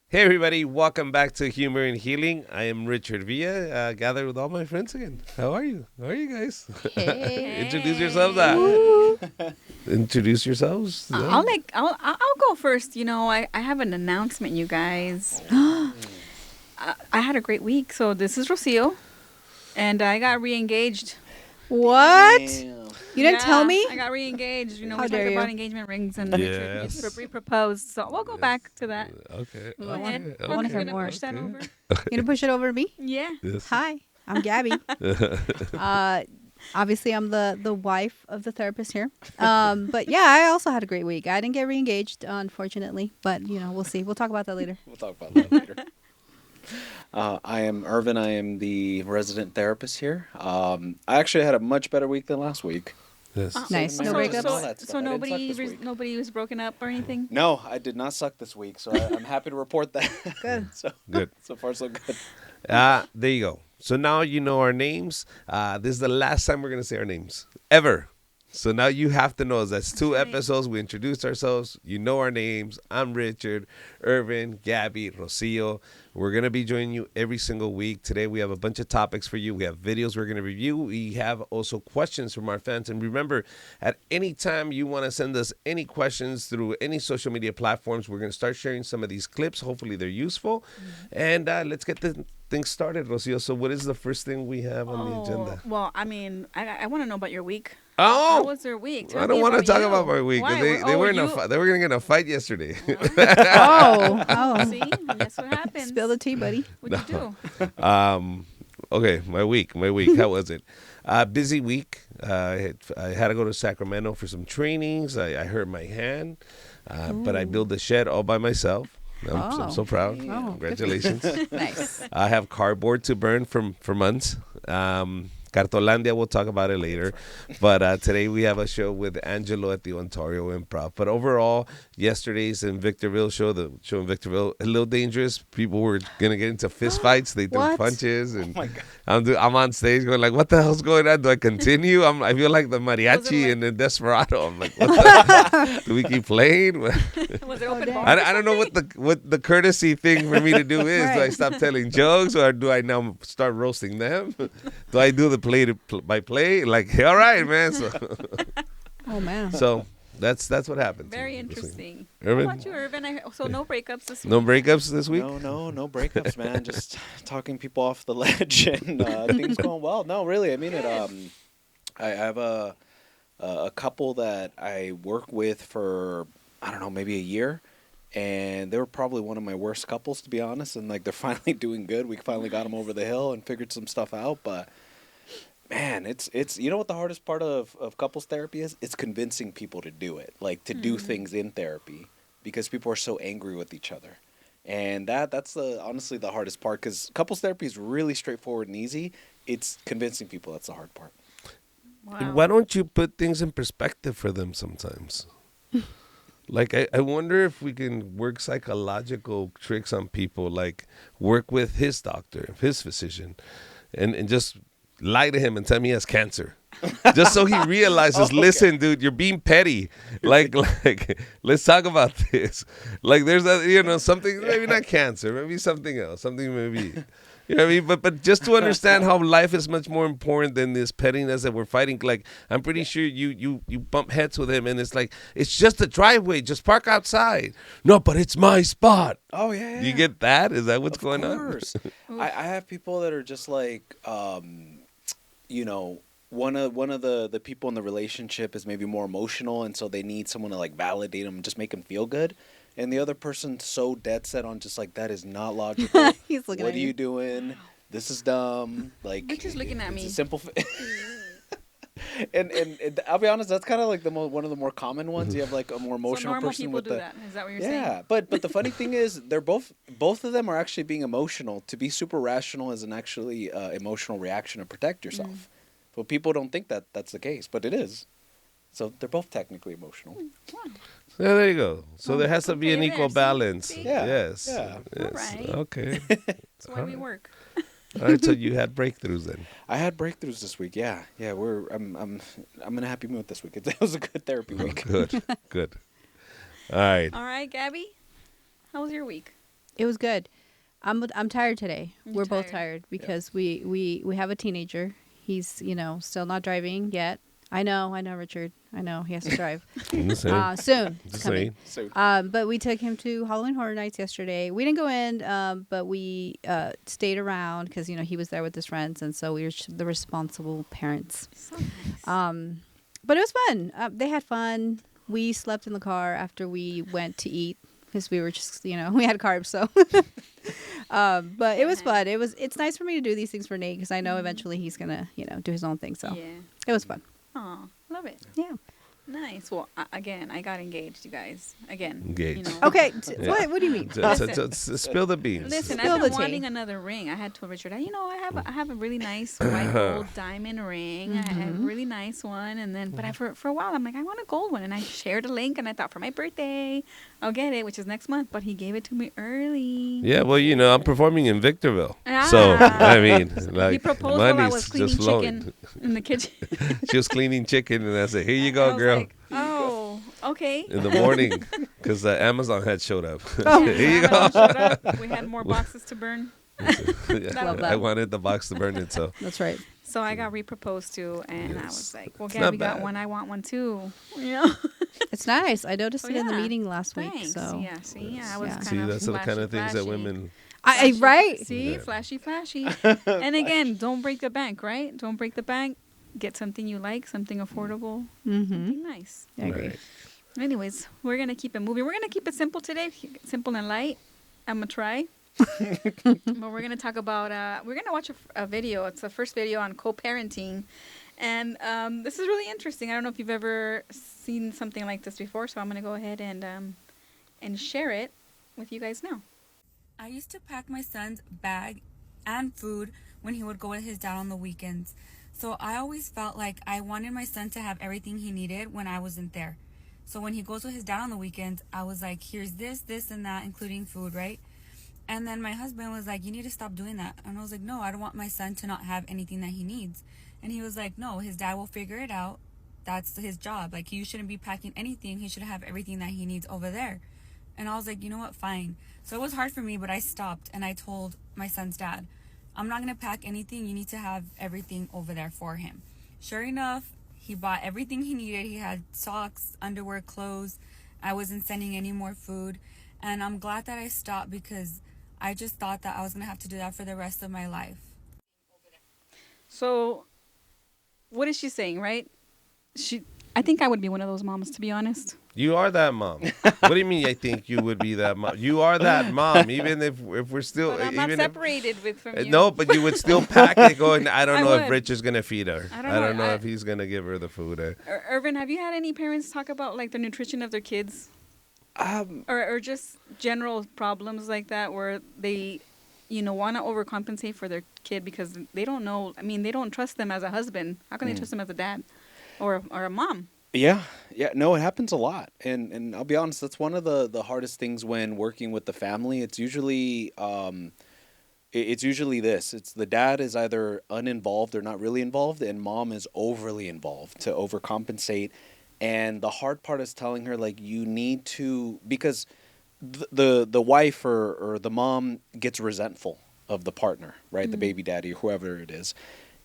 Hey everybody, welcome back to Humor and Healing. I am Richard Villa, gathered with all my friends again. How are you? How are you guys? Hey. Introduce yourselves. Woo. Introduce yourselves. I'll go first. I have an announcement, you guys. I had a great week. So this is Rocio, and I got re-engaged. What? Damn. You didn't tell me? I got re-engaged. How We dare talked you. about engagement rings and Yes. Richard re-proposed. So we'll go back to that. Okay. Go I ahead. okay, I wanna We're hear gonna more. push that Okay. over. You gonna push it over to me? Yeah. Yes. Hi, I'm Gabby. Obviously, I'm the wife of the therapist here. But yeah, I also had a great week. I didn't get re-engaged, unfortunately, but we'll see. We'll talk about that later. We'll talk about that later. I am Irvin. I am the resident therapist here. I actually had a much better week than last week. Yes. Nice. No Marriage breakups? and all that stuff. So I didn't suck nobody this week. nobody was broken up or anything. No, I did not suck this week, so I'm happy to report that. Good. so Good. so far, so good. There you go. So now you know our names. This is the last time we're going to say our names ever. So now you have to know us. That's two right. episodes. We introduced ourselves. You know our names. I'm Richard, Irvin, Gabby, Rocio. We're going to be joining you every single week. Today we have a bunch of topics for you. We have videos we're going to review. We have also questions from our fans. And remember, at any time you want to send us any questions through any social media platforms, we're going to start sharing some of these clips. Hopefully they're useful. And let's get the things started, Rocio. So what is the first thing we have on the agenda? Well, I mean, I want to know about your week. Oh, How was their week? Tell I don't me want to talk you. about my week. Why? They were in a you- they were gonna get in a fight yesterday. Oh. See, that's what happens. Spill the tea, buddy. What'd you do? Okay, my week. How was it? Busy week. I had to go to Sacramento for some trainings. I hurt my hand, but I built the shed all by myself. I'm so proud. Oh, Congratulations. Nice. I have cardboard to burn for months. Cartolandia, we'll talk about it later. But today we have a show with Angelo at the Ontario Improv. But overall, yesterday's in Victorville the show in Victorville, a little dangerous. People were going to get into fist fights. They threw What? punches. And Oh my God. I'm on stage going like, what the hell's going on? Do I continue? I feel like the mariachi like- and the desperado. I'm like, what the do we keep playing? Was it open dang. bar? I don't know what the courtesy thing for me to do is. Do I Right. stop telling jokes or do I now start roasting them? Do I do the play by play? Like, all right, man. Oh man. So that's what happened. Very this week. interesting. How Irvin? about you, Irvin? So no breakups this week. No breakups this week? No breakups, man. Just talking people off the ledge and things going well. No, really. I mean it. I have a couple that I work with for I don't know, maybe a year. And they were probably one of my worst couples, to be honest. And like they're finally doing good. We finally got them over the hill and figured some stuff out. But man, it's you know what the hardest part of couples therapy is? It's convincing people to do it, like to do things in therapy, because people are so angry with each other. And that's honestly the hardest part, because couples therapy is really straightforward and easy. It's convincing people that's the hard part. Wow. Why don't you put things in perspective for them sometimes? Like, I wonder if we can work psychological tricks on people, like work with his doctor, his physician, and just lie to him and tell me he has cancer. Just so he realizes, Okay. listen, dude, you're being petty. Like, let's talk about this. Like, there's something, maybe not cancer, maybe something else, something maybe. You know what I mean? But just to understand how life is much more important than this pettiness that we're fighting. Like, I'm pretty sure you bump heads with him and it's like, it's just a driveway. Just park outside. No, but it's my spot. Oh yeah. Do you get that? Is that what's Of going course. I have people that are just like, one of the people in the relationship is maybe more emotional, and so they need someone to like validate them and just make them feel good. And the other person's so dead set on just like, that is not logical. He's looking What at are you. you doing? This is dumb. Like, Richard's looking at it's me. a simple. And I'll be honest, that's kind of like one of the more common ones. You have like a more So emotional normal person people with do the that. Is that what you're yeah, saying? but the funny thing is, they're both of them are actually being emotional. To be super rational is an actually emotional reaction to protect yourself. But people don't think that that's the case, but it is. So they're both technically emotional. Wow. Yeah, there you go. So there has to be an okay, equal there, see? balance. See? Yeah, Yes. yeah. Yes. Alright. Okay. That's why we work. All right. So you had breakthroughs then. I had breakthroughs this week. Yeah, I'm in a happy mood this week. It was a good therapy week. Good. Good. All right. All right, Gabby. How was your week? It was good. I'm tired today. You're We're both tired. tired because we have a teenager. He's still not driving yet. I know, Richard. I know he has to drive. I'm just saying. Soon. It's Just coming. saying. So But we took him to Halloween Horror Nights yesterday. We didn't go in, but we stayed around because he was there with his friends, and so we were the responsible parents. So nice. But it was fun. They had fun. We slept in the car after we went to eat because we were just we had carbs, so. But it was fun. It's nice for me to do these things for Nate because I know eventually he's gonna do his own thing. So Yeah. it was fun. Aw, love it. Yeah. Nice. Well, again, I got engaged, you guys. Again. Engaged. Okay. Yeah. What do you mean? Spill the beans. Listen, Spill I've the been tea. wanting another ring. I had told Richard, I have a really nice white gold diamond ring. I have a really nice one, and then for a while I'm like, I want a gold one, and I shared a link, and I thought for my birthday I'll get it, which is next month. But he gave it to me early. Yeah, well, I'm performing in Victorville, so I mean, like, He proposed while I money's was cleaning just flowing. chicken in the kitchen. She was cleaning chicken, and I said, "Here you I go, was girl." like, oh, okay. In the morning, because Amazon had showed up. Yeah, Here you Amazon go. showed up. We had more boxes to burn. Yeah, Love I that. wanted the box to burn it, so That's right. So I got re-proposed to, and I Yes. was like, well, It's Gabby not got bad. one, I want one too. Yeah. It's nice. I noticed Oh, it in the yeah. meeting last week. Thanks. So Yeah, see, I was Yeah. kind see, of that's the kind of things that flashy. women. right. See, Yeah. flashy. And again, don't break the bank, right? Don't break the bank. Get something you like, something affordable, Mm-hmm. something nice. I agree. Right. Anyways, we're going to keep it moving. We're going to keep it simple today, simple and light. I'm going to try. But we're going to talk about, we're going to watch a video. It's the first video on co-parenting. And this is really interesting. I don't know if you've ever seen something like this before, so I'm going to go ahead and share it with you guys now. I used to pack my son's bag and food when he would go with his dad on the weekends. So I always felt like I wanted my son to have everything he needed when I wasn't there. So when he goes with his dad on the weekends, I was like, here's this, and that, including food, right? And then my husband was like, you need to stop doing that. And I was like, no, I don't want my son to not have anything that he needs. And he was like, no, his dad will figure it out. That's his job. Like, you shouldn't be packing anything. He should have everything that he needs over there. And I was like, you know what, fine. So it was hard for me, but I stopped and I told my son's dad, I'm not going to pack anything. You need to have everything over there for him. Sure enough, he bought everything he needed. He had socks, underwear, clothes. I wasn't sending any more food. And I'm glad that I stopped because I just thought that I was going to have to do that for the rest of my life. So, what is she saying, right? I think I would be one of those moms, to be honest. You are that mom. What do you mean? I think you would be that mom. You are that mom, even if we're still. But I'm not even if, separated from you. No, but you would still pack it. Going, I don't I know if would. Rich is gonna feed her. I I don't don't know. know if he's gonna give her the food. Irvin, have you had any parents talk about like the nutrition of their kids, or just general problems like that where they, want to overcompensate for their kid because they don't know? I mean, they don't trust them as a husband. How can they trust them as a dad, or a mom? Yeah, no, it happens a lot, and I'll be honest, that's one of the hardest things when working with the family. It's usually this. It's the dad is either uninvolved or not really involved, and mom is overly involved to overcompensate. And the hard part is telling her, like, you need to, because the wife or the mom gets resentful of the partner, right? The baby daddy or whoever it is.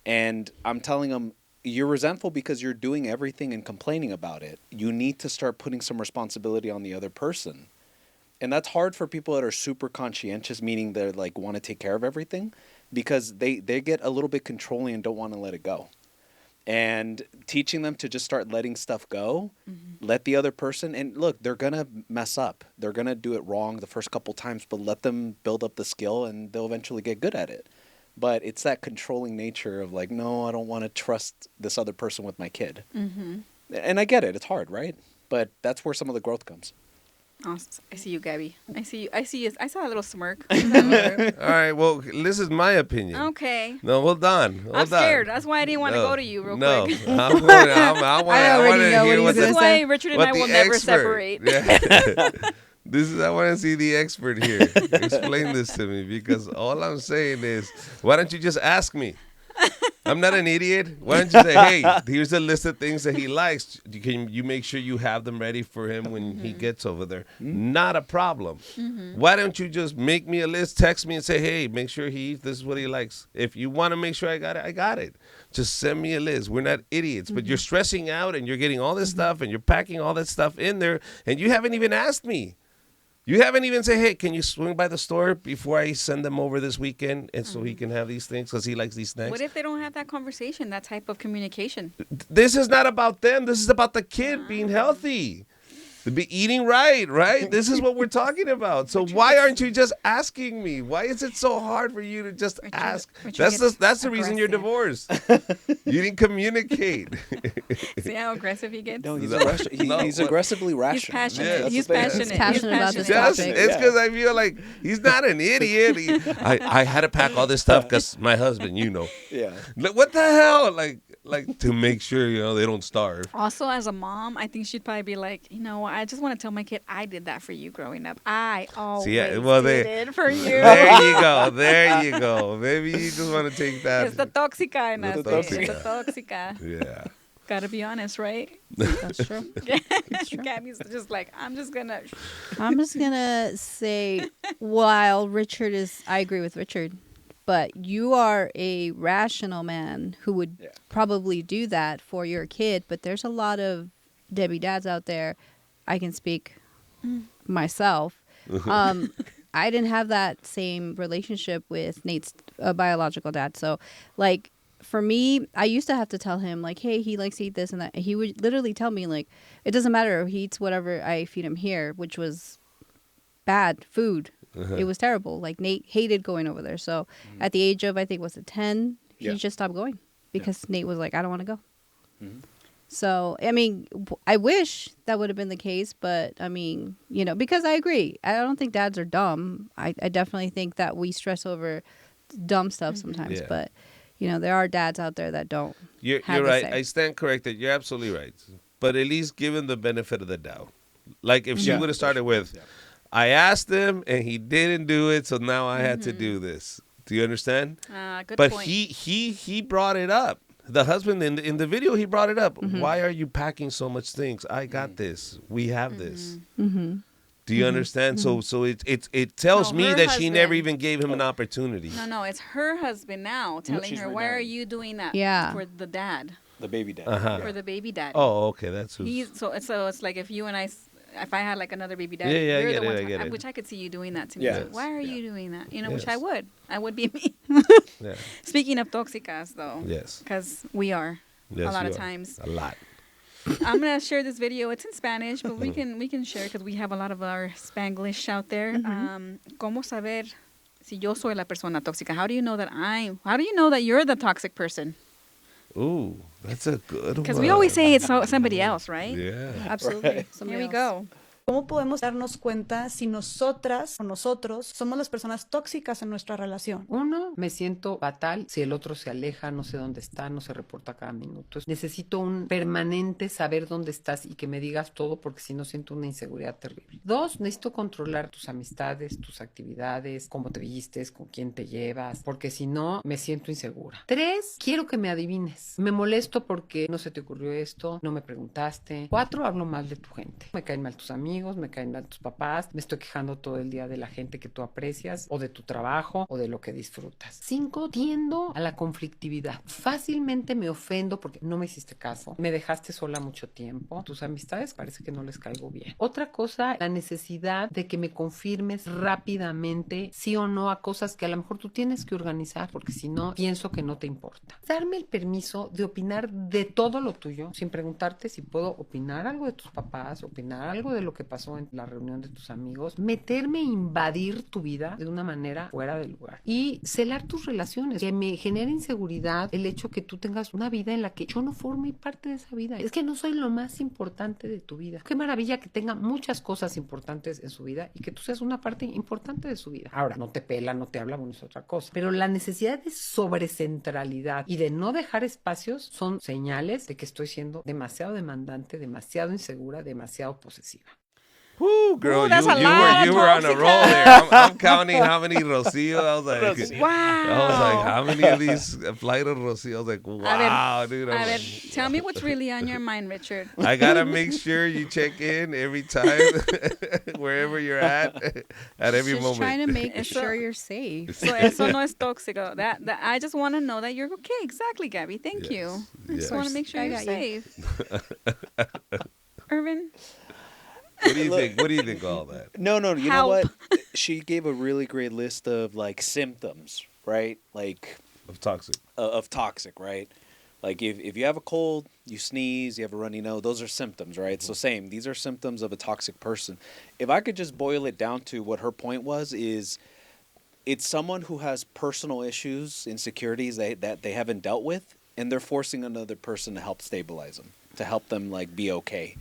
And I'm telling them, you're resentful because you're doing everything and complaining about it. You need to start putting some responsibility on the other person. And that's hard for people that are super conscientious, meaning they're like want to take care of everything, because they get a little bit controlling and don't want to let it go. And teaching them to just start letting stuff go, let the other person, and look, they're going to mess up. They're going to do it wrong the first couple times, but let them build up the skill and they'll eventually get good at it. But it's that controlling nature of like, no, I don't want to trust this other person with my kid. Mm-hmm. And I get it. It's hard, right? But that's where some of the growth comes. Oh, I see you, Gabby. I see you. I saw a little smirk. All right. Well, this is my opinion. Okay. No, hold on. I'm scared. That's why I didn't want to go to you real quick. I want to know what hear he's what This is gonna why say. Richard and what I the will never expert- separate. Yeah. I want to see the expert here. Explain this to me, because all I'm saying is, why don't you just ask me? I'm not an idiot. Why don't you say, hey, here's a list of things that he likes. Can you make sure you have them ready for him when he gets over there? Not a problem. Why don't you just make me a list, text me and say, hey, make sure he eats. This is what he likes. If you want to make sure I got it, I got it. Just send me a list. We're not idiots, but you're stressing out and you're getting all this stuff and you're packing all that stuff in there and you haven't even asked me. You haven't even said, hey, can you swing by the store before I send them over this weekend and so he can have these things because he likes these snacks? What if they don't have that conversation, that type of communication? This is not about them. This is about the kid being healthy. To be eating right? This is what we're talking about. So why aren't you just asking me? Why is it so hard for you to just ask? That's the reason you're divorced. You didn't communicate. See how aggressive he gets? No, he's aggressively rational. He's passionate. Yes. He's passionate. He's passionate about this Yes, topic. it's because I feel like he's not an idiot. I had to pack all this stuff because my husband, Yeah. Like, what the hell? Like to make sure, they don't starve. Also, as a mom, I think she'd probably be like, I just want to tell my kid I did that for you growing up. I always did it for you. There you go. Maybe you just want to take that. It's the toxica in us. The toxica. It's the toxica. Yeah. Gotta be honest, right? That's true. Gabby's just like, I'm just gonna say, while I agree with Richard, but you are a rational man who would probably do that for your kid. But there's a lot of Debbie dads out there. I can speak myself. I didn't have that same relationship with Nate's biological dad. So, like, for me, I used to have to tell him, like, hey, he likes to eat this and that. He would literally tell me, like, it doesn't matter. He eats whatever I feed him here, which was bad food. It was terrible. Like, Nate hated going over there. So at the age of, I think, was it 10, he just stopped going because Nate was like, I don't want to go. So, I mean, I wish that would have been the case. But, I mean, because I agree. I don't think dads are dumb. I definitely think that we stress over dumb stuff sometimes. Yeah. But, there are dads out there that don't. You're right. I stand corrected. You're absolutely right. But at least give him the benefit of the doubt. Like if she would have started with, I asked him and he didn't do it, so now I had to do this. Do you understand? Good but point. he brought it up. The husband in the video, he brought it up. Why are you packing so much things? I got this. We have this. Do you understand? So it tells me that she never even gave him an opportunity. No, it's her husband now telling her, why are you doing that for the dad? The baby dad. For the baby dad. Oh, okay, that's who. So it's like if you and I, if I had like another baby dad, Yeah, you're I the one get it. which I could see you doing that to me. Yes. Like, why are you doing that? Which Yes. I would be me. Yeah. Speaking of toxicas, though, Yes. because we are Yes, a lot you of are. times. A lot. I'm gonna share this video. It's in Spanish, but we can share because we have a lot of our Spanglish out there. ¿Cómo saber si yo soy la persona tóxica? How do you know that you're the toxic person? Ooh, that's a good one. Because we always say it's somebody else, right? Yeah. Absolutely. Here we go. ¿Cómo podemos darnos cuenta si nosotras o nosotros somos las personas tóxicas en nuestra relación? Uno, me siento fatal si el otro se aleja, no sé dónde está, no se reporta cada minuto. Necesito un permanente saber dónde estás y que me digas todo porque si no siento una inseguridad terrible. Dos, necesito controlar tus amistades, tus actividades, cómo te vistes, con quién te llevas, porque si no me siento insegura. Tres, quiero que me adivines. Me molesto porque no se te ocurrió esto, no me preguntaste. Cuatro, hablo mal de tu gente. Me caen mal tus amigos, me caen mal tus papás, me estoy quejando todo el día de la gente que tú aprecias o de tu trabajo o de lo que disfrutas. Cinco, tiendo a la conflictividad. Fácilmente me ofendo porque no me hiciste caso, me dejaste sola mucho tiempo, tus amistades parece que no les caigo bien. Otra cosa, la necesidad de que me confirmes rápidamente sí o no a cosas que a lo mejor tú tienes que organizar porque si no, pienso que no te importa. Darme el permiso de opinar de todo lo tuyo sin preguntarte si puedo opinar algo de tus papás, opinar algo de lo que pasó en la reunión de tus amigos, meterme e invadir tu vida de una manera fuera de lugar y celar tus relaciones, que me genera inseguridad el hecho que tú tengas una vida en la que yo no forme parte de esa vida. Es que no soy lo más importante de tu vida. Qué maravilla que tenga muchas cosas importantes en su vida y que tú seas una parte importante de su vida. Ahora, no te pela, no te habla, bueno, es otra cosa. Pero la necesidad de sobrecentralidad y de no dejar espacios son señales de que estoy siendo demasiado demandante, demasiado insegura, demasiado posesiva. Whoo, girl, Ooh, that's a you lot were of you were on a toxic roll there. I'm counting how many Rocio. I was like, Wow. how many of these flight of Rocio? I was like, wow, dude. A ver, tell me what's really on your mind, Richard. I gotta make sure you check in every time, wherever you're at every Just moment. trying to make Eso- sure you're safe. So eso no es tóxico. That I just want to know that you're okay. Exactly, Gabby. Thank you. I just yes. want to make sure I you're got you. safe. Irvin, What do you think? What do you think of all that? No, you know Help. what? She gave a really great list of like symptoms, right? Like Of toxic. of toxic, right? Like if you have a cold, you sneeze, you have a runny nose, those are symptoms, right? So same, these are symptoms of a toxic person. If I could just boil it down to what her point was, is it's someone who has personal issues, insecurities that they haven't dealt with, and they're forcing another person to help stabilize them, to help them like be okay.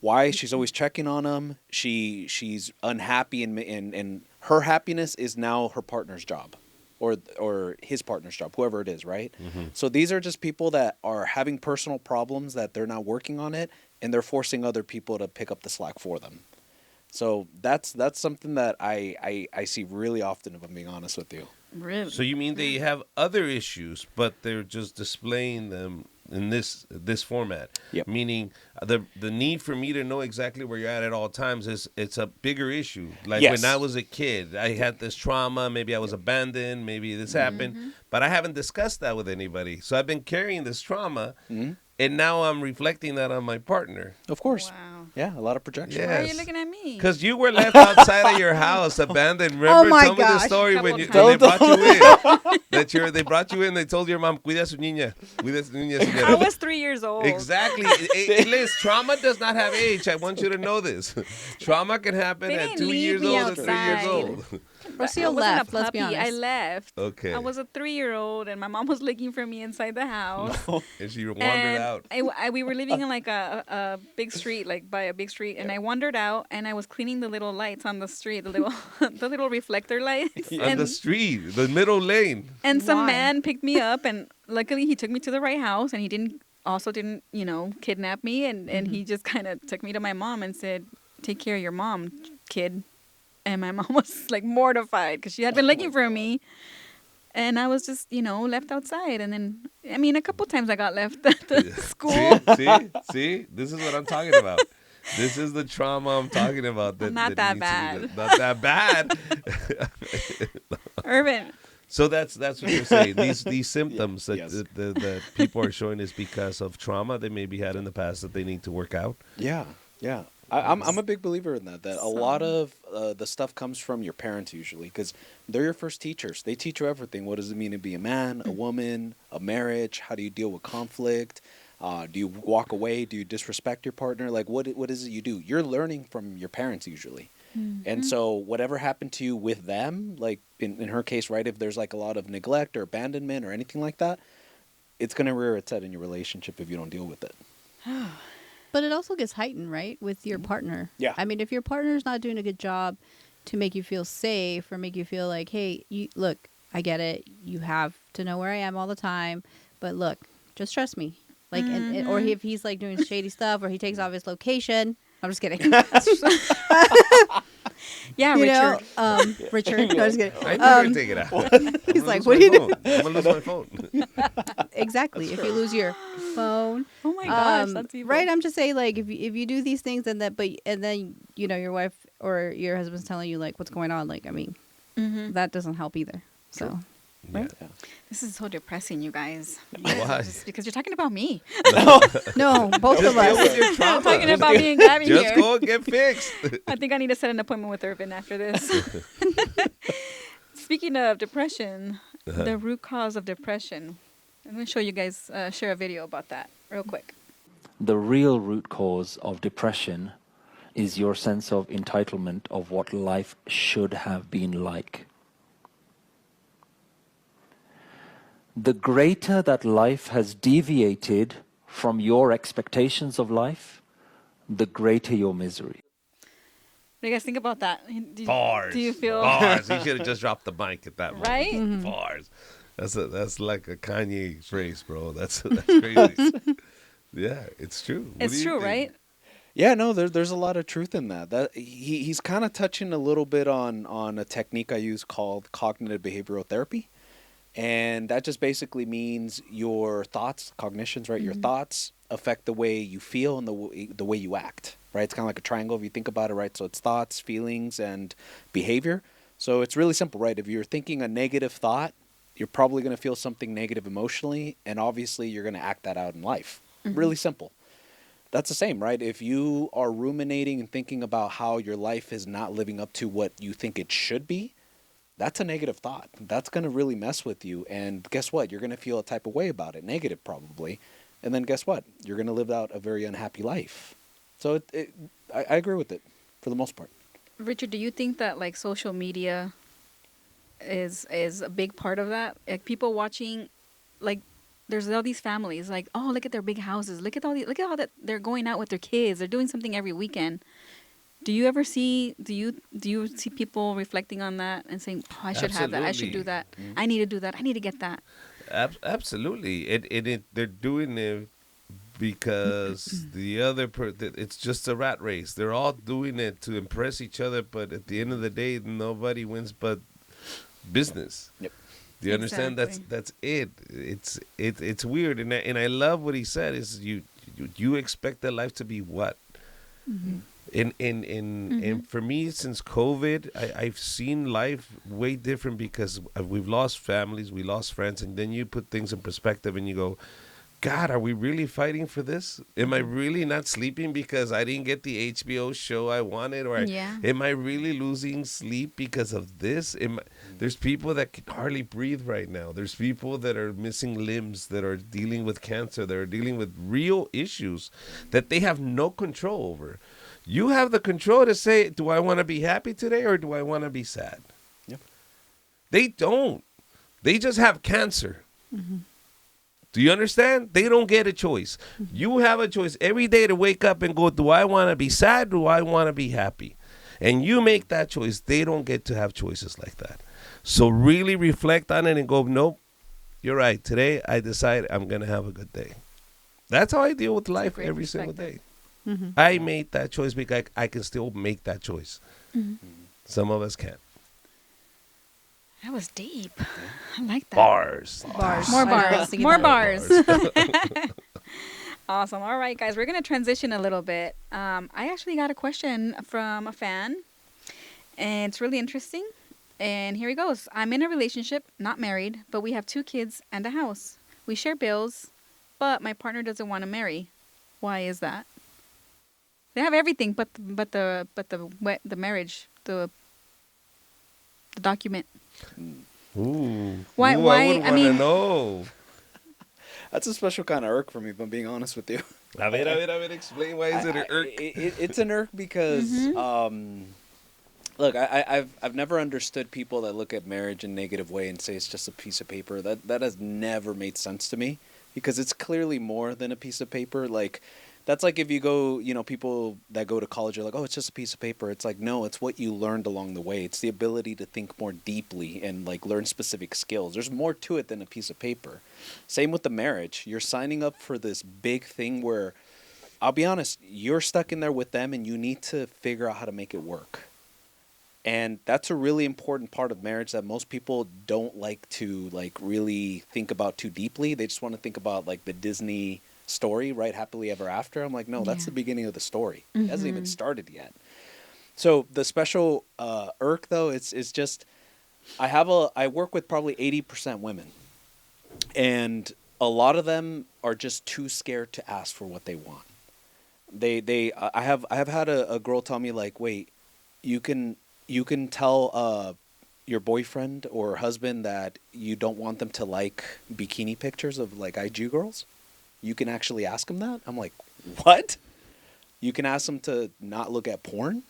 Why? She's always checking on them. She's unhappy, and her happiness is now her partner's job, or his partner's job, whoever it is, right? So these are just people that are having personal problems that they're not working on it, and they're forcing other people to pick up the slack for them. So that's something that I see really often, if I'm being honest with you. really? So you mean they have other issues, but they're just displaying them in this format? Yep. Meaning the need for me to know exactly where you're at all times it's a bigger issue. Like Yes. when I was a kid, I had this trauma. Maybe I was abandoned. Maybe this happened, but I haven't discussed that with anybody. So I've been carrying this trauma, and now I'm reflecting that on my partner. Of course. Wow. Yeah, a lot of projection. Yeah. Why are Yes. you looking at me? Because you were left outside of your house, abandoned. Remember? my Tell me the gosh. story when Couple they times. brought you in. They brought you in. They told your mom, "Cuida su niña, cuida su niña." I señora." was 3 years old. Exactly. Liz, trauma does not have age. I want you to know this. Trauma can happen They at didn't 2 leave years me old and 3 years outside. old. I Rocio wasn't left, a let's be puppy. I honest. left. Okay. I was a 3-year-old, and my mom was looking for me inside the house. And she wandered And out. we were living in like a big street, like by a big street, and I wandered out, and I was cleaning the little lights on the street, the little reflector lights, On and the street, the middle lane. some Why? man picked me up, and luckily he took me to the right house, and he didn't kidnap me, and he just kind of took me to my mom and said, "Take care of your mom, kid." And my mom was like mortified because she had been looking for me. And I was just, left outside. And then, I mean, a couple times I got left at the school. See? This is what I'm talking about. This is the trauma I'm talking about. Not that needs to be- bad. Not that bad. Irvin, So that's what you're saying. These symptoms that Yes. the people are showing is because of trauma they maybe had in the past that they need to work out. Yeah. I'm a big believer in that. That a lot of the stuff comes from your parents usually, because they're your first teachers. They teach you everything. What does it mean to be a man, a woman, a marriage? How do you deal with conflict? Do you walk away? Do you disrespect your partner? Like what is it you do? You're learning from your parents usually. And so whatever happened to you with them, like in her case, right, if there's like a lot of neglect or abandonment or anything like that, it's going to rear its head in your relationship if you don't deal with it. But it also gets heightened, right, with your partner. Yeah. I mean, if your partner's not doing a good job to make you feel safe or make you feel like, hey, look, I get it. You have to know where I am all the time. But look, just trust me. Like, or if he's like doing shady stuff or he takes off his location. I'm just kidding. yeah, You Richard. know, Richard. No, I'm just kidding. I never take it out. He's like, what do you do? I'm gonna lose my phone. Exactly. If you lose your phone. Oh my gosh, that's evil. Right, I'm just saying, like, if you do these things and then your wife or your husband's telling you like what's going on, like, I mean, that doesn't help either. So, right? Yeah. This is so depressing, you guys. Why? Just because you're talking about me. no, both Just of deal with us. your I'm trauma. talking about me and Gabby Just here. go and get fixed. I think I need to set an appointment with Irvin after this. Speaking of depression, the root cause of depression. I'm going to show you guys, share a video about that real quick. The real root cause of depression is your sense of entitlement of what life should have been like. The greater that life has deviated from your expectations of life, the greater your misery. What do you guys think about that? Bars. Do you feel... Bars? He should have just dropped the mic at that moment. Right? Bars. That's like a Kanye phrase, bro. That's crazy. Yeah, it's true. What It's do you true, think? right? Yeah, no, there's a lot of truth in that. He's kind of touching a little bit on a technique I use called cognitive behavioral therapy. And that just basically means your thoughts, cognitions, right? Your thoughts affect the way you feel and the way you act, right? It's kind of like a triangle if you think about it, right? So it's thoughts, feelings, and behavior. So it's really simple, right? If you're thinking a negative thought, you're probably going to feel something negative emotionally, and obviously you're going to act that out in life. Really simple. That's the same, right? If you are ruminating and thinking about how your life is not living up to what you think it should be, that's a negative thought. That's going to really mess with you. And guess what? You're going to feel a type of way about it, negative probably. And then guess what? You're going to live out a very unhappy life. So I agree with it for the most part. Richard, do you think that like social media is a big part of that? Like people watching, like there's all these families like, oh, look at their big houses, look at how that they're going out with their kids, they're doing something every weekend. Do you ever see do you see people reflecting on that and saying, oh, I should have that, I should do that, I need to do that, I need to get that? Absolutely. They're doing it because it's just a rat race. They're all doing it to impress each other, but at the end of the day, nobody wins but business. Yep. Do you understand? Exactly. That's it. It's weird, and I love what he said. Is you expect that life to be what? And for me, since COVID, I've seen life way different because we've lost families, we lost friends, and then you put things in perspective and you go, God, are we really fighting for this? Am I really not sleeping because I didn't get the HBO show I wanted? Or Yeah. am I really losing sleep because of this? There's people that can hardly breathe right now. There's people that are missing limbs, that are dealing with cancer, that are dealing with real issues that they have no control over. You have the control to say, do I want to be happy today or do I want to be sad? Yep. They don't. They just have cancer. Do you understand? They don't get a choice. You have a choice every day to wake up and go, do I want to be sad? Do I want to be happy? And you make that choice. They don't get to have choices like that. So really reflect on it and go, nope, you're right. Today I decide I'm going to have a good day. That's how I deal with life great every single day. perspective. I made that choice because I can still make that choice. Some of us can't. That was deep. I like that. Bars. Bars. More I know, I was bars. thinking More that. bars. Awesome. All right, guys, we're going to transition a little bit. I actually got a question from a fan, and it's really interesting. And here he goes. I'm in a relationship, not married, but we have 2 kids and a house. We share bills, but my partner doesn't want to marry. Why is that? They have everything, but the marriage, the document. Ooh. Why- Ooh, why- I would I want to mean- know. That's a special kind of irk for me, if I'm being honest with you. A ver, explain why is it an irk? It's an irk because, look, I've never understood people that look at marriage in a negative way and say it's just a piece of paper. That has never made sense to me because it's clearly more than a piece of paper. Like, that's like if you go, people that go to college are like, oh, it's just a piece of paper. It's like, no, it's what you learned along the way. It's the ability to think more deeply and like learn specific skills. There's more to it than a piece of paper. Same with the marriage. You're signing up for this big thing where, I'll be honest, you're stuck in there with them and you need to figure out how to make it work. And that's a really important part of marriage that most people don't like to like really think about too deeply. They just want to think about like the Disney story, right? Happily ever after. I'm like, no, that's the beginning of the story. It hasn't even started yet. So the special irk though, it's just I work with probably 80% women, and a lot of them are just too scared to ask for what they want. I have had a girl tell me like, wait, you can tell your boyfriend or husband that you don't want them to like bikini pictures of like IG girls. You can actually ask them that? I'm like, what? You can ask them to not look at porn?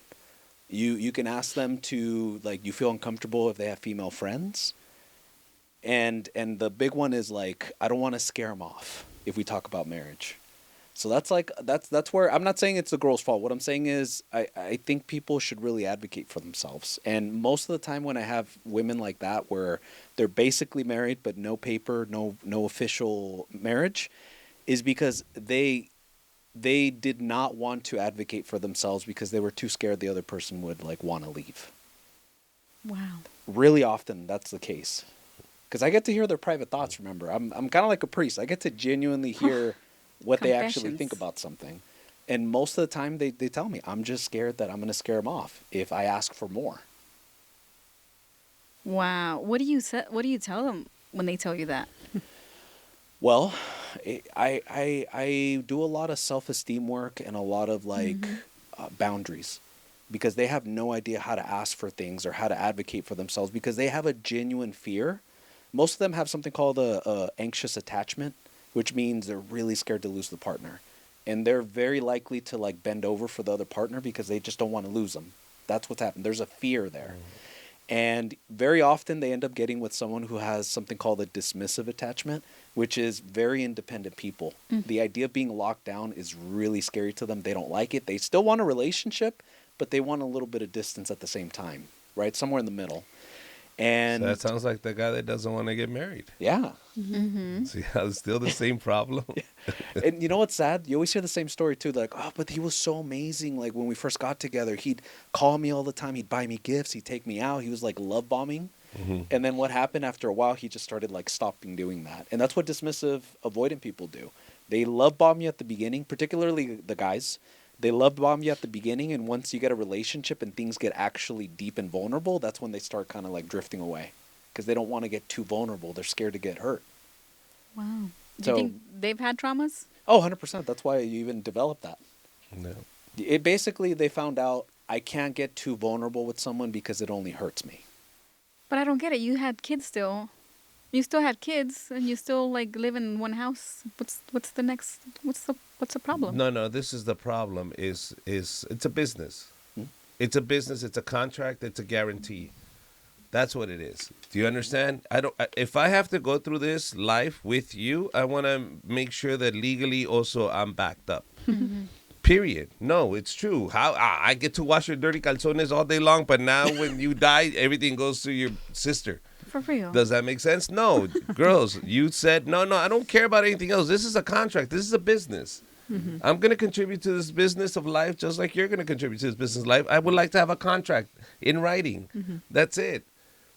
You can ask them to, like, you feel uncomfortable if they have female friends? And the big one is, like, I don't want to scare them off if we talk about marriage. So that's where, I'm not saying it's the girl's fault. What I'm saying is I think people should really advocate for themselves. And most of the time when I have women like that where they're basically married but no paper, no official marriage, is because they they did not want to advocate for themselves because they were too scared the other person would like want to leave. Wow. Really often that's the case. Because I get to hear their private thoughts, remember. I'm kind of like a priest. I get to genuinely hear what they actually think Confessions. about something. And most of the time they tell me, I'm just scared that I'm going to scare them off if I ask for more. Wow. What do you tell them when they tell you that? Well, I do a lot of self-esteem work and a lot of like boundaries, because they have no idea how to ask for things or how to advocate for themselves because they have a genuine fear. Most of them have something called a anxious attachment, which means they're really scared to lose the partner. And they're very likely to like bend over for the other partner because they just don't want to lose them. That's what's happened. There's a fear there. And very often they end up getting with someone who has something called a dismissive attachment, which is very independent people. The idea of being locked down is really scary to them. They don't like it. They still want a relationship, but they want a little bit of distance at the same time, right? Somewhere in the middle. And So that sounds like the guy that doesn't want to get married. yeah. See, it's still the same problem. And you know what's sad? You always hear the same story too. They're like, oh, but he was so amazing. Like when we first got together, he'd call me all the time. He'd buy me gifts. He'd take me out. He was like love bombing. And then what happened after a while, he just started like stopping doing that. And that's what dismissive, avoidant people do. They love bomb you at the beginning, particularly the guys. They love bomb you at the beginning. And once you get a relationship and things get actually deep and vulnerable, that's when they start kind of like drifting away because they don't want to get too vulnerable. They're scared to get hurt. Wow. Do So- you think they've had traumas? Oh, 100%. That's why you even developed that. No. It basically, they found out I can't get too vulnerable with someone because it only hurts me. But I don't get it. You had kids still. You still had kids, and you still like live in one house. What's the problem? No, this is the problem. Is it's a business. It's a business. It's a contract. It's a guarantee. That's what it is. Do you understand? If I have to go through this life with you, I want to make sure that legally also I'm backed up. Period. No, it's true. How I get to wash your dirty calzones all day long, but now when you die, everything goes to your sister. For real. Does that make sense? No, girls, you said no. I don't care about anything else. This is a contract. This is a business. I'm going to contribute to this business of life just like you're going to contribute to this business of life. I would like to have a contract in writing. That's it.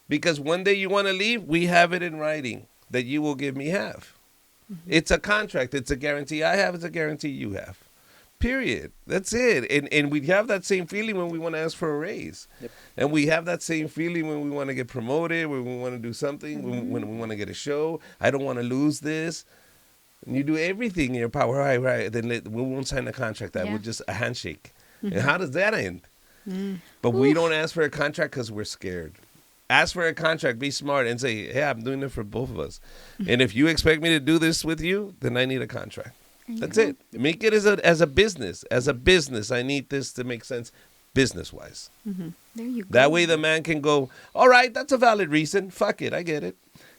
Because one day you want to leave, we have it in writing that you will give me half. It's a contract. It's a guarantee I have. It's a guarantee you have. Period. That's it. And we have that same feeling when we want to ask for a raise. Yep. And we have that same feeling when we want to get promoted, when we want to do something, when we want to get a show. I don't want to lose this. And you do everything in your power. Right. Then we won't sign a contract. That Yeah. would just a handshake. And how does that end? But we don't ask for a contract because we're scared. Ask for a contract. Be smart and say, hey, I'm doing it for both of us. And if you expect me to do this with you, then I need a contract. That's it. Make it as a business. As a business, I need this to make sense business-wise. There you go. That way the man can go, all right, that's a valid reason. Fuck it. I get it.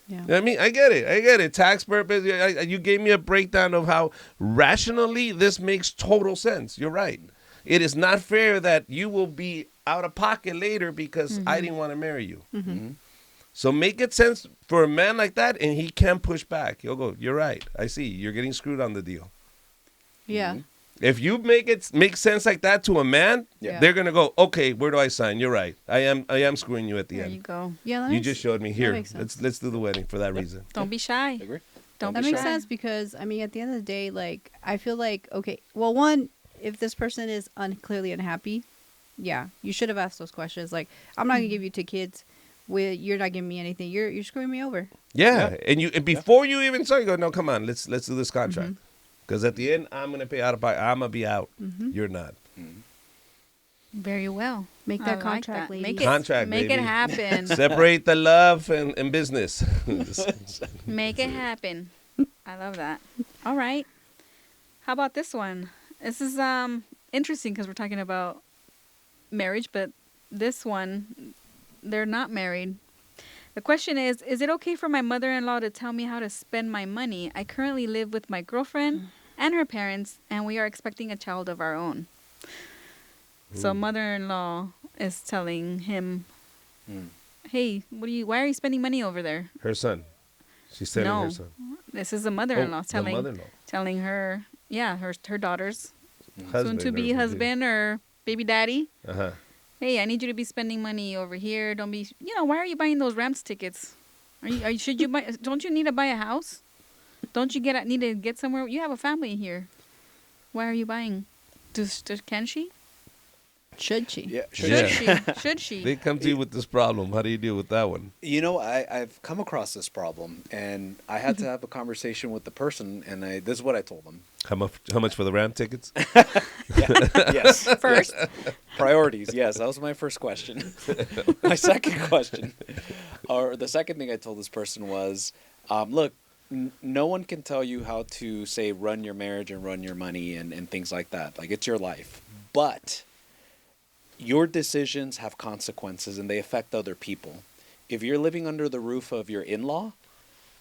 Yeah. You know what I mean? I get it. Tax purpose. You gave me a breakdown of how rationally this makes total sense. You're right. It is not fair that you will be out of pocket later because I didn't want to marry you. So make it sense for a man like that, and he can push back. He'll go, you're right. I see. You're getting screwed on the deal. Yeah. If you make sense like that to a man, Yeah. they're gonna go, okay, where do I sign? You're right. I am screwing you at the There end. you go. Yeah. You just showed me here. makes sense. Let's do the wedding for that reason. Don't be shy. Agree? Don't That be makes shy. sense because I mean, at the end of the day, like I feel like okay, well, one, if this person is clearly unhappy, yeah, you should have asked those questions. Like, I'm not gonna give you 2 kids. You're not giving me anything. You're screwing me over. Yeah, and before you even start, you go, no, come on, let's do this contract. Because at the end, I'm gonna pay out of pocket. I'm gonna be out. You're not. Very well. Make I that like contract, that. lady. Make it, Contract, make baby. it happen. Separate the love and business. Make it happen. I love that. All right. How about this one? This is interesting because we're talking about marriage, but this one, they're not married. The question is it okay for my mother-in-law to tell me how to spend my money? I currently live with my girlfriend and her parents, and we are expecting a child of our own. So mother-in-law is telling him, hey, why are you spending money over there? Her son. She's telling No. her son. This is the mother-in-law The mother-in-law. telling her, her daughters, Husband soon to be or- husband or baby daddy. Uh-huh. Hey, I need you to be spending money over here. Don't be, why are you buying those Rams tickets? Should you buy? Don't you need to buy a house? Don't you need to get somewhere? You have a family here. Why are you buying? Can she? Should she? Yeah, Should she? Should she? They come to you with this problem. How do you deal with that one? You know, I've come across this problem, and I had to have a conversation with the person, and this is what I told them. How much for the Ram tickets? Yes. First. Priorities, yes. That was my first question. My second question, or the second thing I told this person was, look, no one can tell you how to, say, run your marriage and run your money and things like that. Like, it's your life. But your decisions have consequences, and they affect other people. If you're living under the roof of your in-law,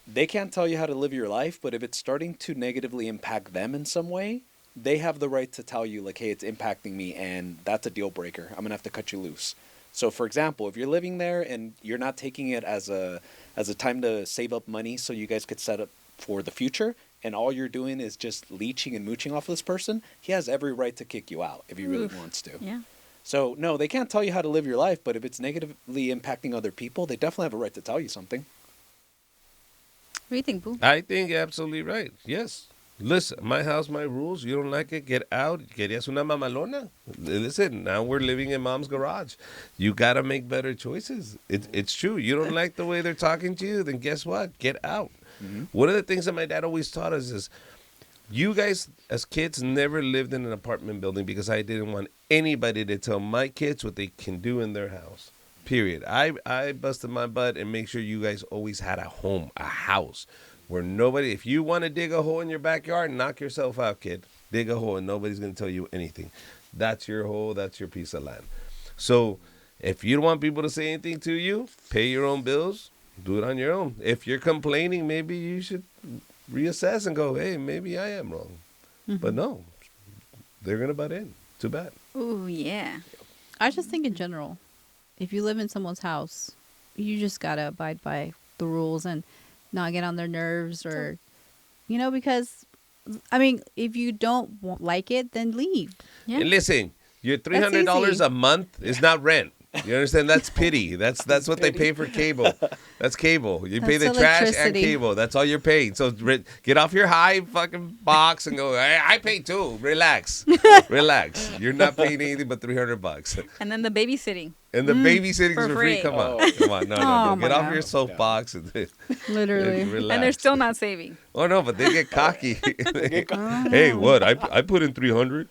they can't tell you how to live your life, but if it's starting to negatively impact them in some way, they have the right to tell you, like, hey, it's impacting me, and that's a deal breaker. I'm going to have to cut you loose. So, for example, if you're living there and you're not taking it as a time to save up money so you guys could set up for the future, and all you're doing is just leeching and mooching off of this person, he has every right to kick you out if he really wants to. Yeah. So, no, they can't tell you how to live your life, but if it's negatively impacting other people, they definitely have a right to tell you something. What do you think, Boo? I think absolutely right. Yes. Listen, my house, my rules. You don't like it, get out. Querías una mamalona? Listen, now we're living in mom's garage. You got to make better choices. It's true. You don't like the way they're talking to you, then guess what? Get out. Mm-hmm. One of the things that my dad always taught us is, you guys, as kids, never lived in an apartment building because I didn't want anybody to tell my kids what they can do in their house. Period. I busted my butt and make sure you guys always had a home, a house, where nobody, if you want to dig a hole in your backyard, knock yourself out, kid. Dig a hole and nobody's going to tell you anything. That's your hole. That's your piece of land. So if you don't want people to say anything to you, pay your own bills. Do it on your own. If you're complaining, maybe you should reassess and go, hey, maybe I am wrong. Mm-hmm. But no, they're going to butt in. Too bad. Ooh, yeah. I just think in general, if you live in someone's house, you just got to abide by the rules and not get on their nerves or, because, I mean, if you don't like it, then leave. Yeah. And listen, your $300 a month is not rent. You understand? That's pity. That's what they pay for cable. That's cable. You pay the trash and cable. That's all you're paying. So get off your high fucking box and go, hey, I pay too. Relax. Relax. You're not paying anything but $300. And then the babysitting. And the babysitting is for free. Come on. Come on. No. Get off your soapbox. Literally. Relax. And they're still not saving. Oh, no, but they get cocky. Hey, what? I put in 300.